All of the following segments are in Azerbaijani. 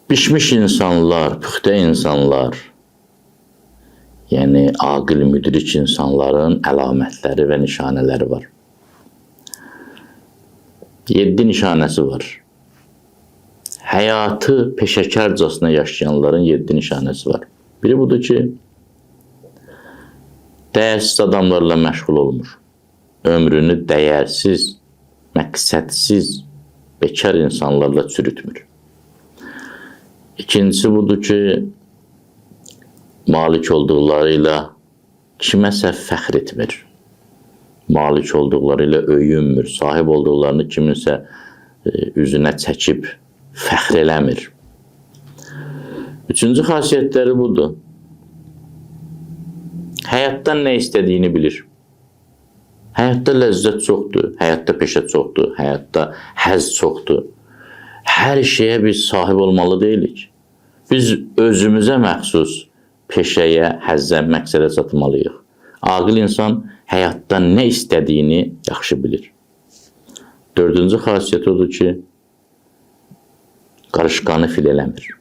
Pişmiş insanlar, püxtə insanlar, yəni aqil, müdrik insanların əlamətləri və nişanələri var. 7 nişanəsi var. Həyatı peşəkarcasına yaşayanların 7 nişanəsi var. Biri budur ki, dəyərsiz adamlarla məşğul olmur. Ömrünü dəyərsiz, məqsədsiz, bekar insanlarla çürütmür. İkincisi budur ki, malik olduqlarıyla kiməsə fəxr etmir. Malik olduqlarıyla öyünmür. Sahib olduqlarını kiminsə üzünə çəkib fəxr eləmir. Üçüncü xasiyyətləri budur. Həyatdan nə istədiyini bilir. Həyatda ləzzət çoxdur, həyatda peşə çoxdur, həyatda həzz çoxdur. Hər şeyə biz sahib olmalı deyilik. Biz özümüzə məxsus peşəyə, həzzə, məqsədə çatmalıyıq. Aqil insan həyatdan nə istədiyini yaxşı bilir. Dördüncü xasiyyət odur ki, qarışqanı fil eləmir.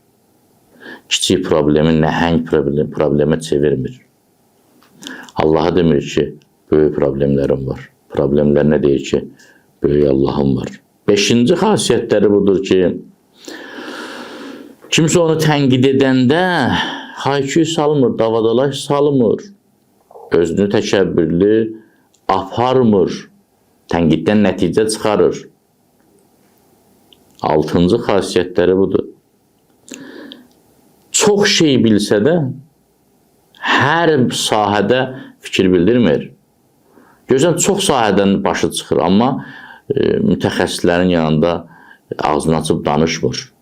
Kiçik problemi nəhəng problemə çevirmir. Allaha demir ki, böyük problemlərim var. Problemlər nə deyir ki, böyük Allahım var. Beşinci xasiyyətləri budur ki, kimsə onu tənqid edəndə hayküy salmır, davadalaş salmır, özünü təkəbbürlü aparmır, tənqiddən nəticə çıxarır. Altıncı xasiyyətləri budur. Çox şey bilsə də, hər sahədə fikir bildirmir. Gözələn, çox sahədən başı çıxır, amma mütəxəssislərin yanında ağzını açıb danışmır.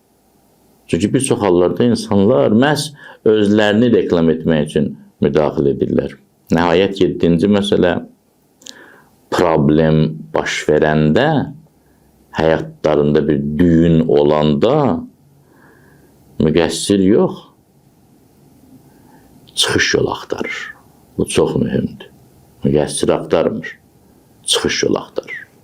Çünki bir çox hallarda insanlar məhz özlərini reklam etmək üçün müdaxilə edirlər. Nəhayət 7-ci məsələ, problem baş verəndə, həyatlarında bir düyün olanda müqəssir yox, çıxış yolu axtarır. Bu çox mühümdür. Müqəssir axtarmır, çıxış yolu axtarır.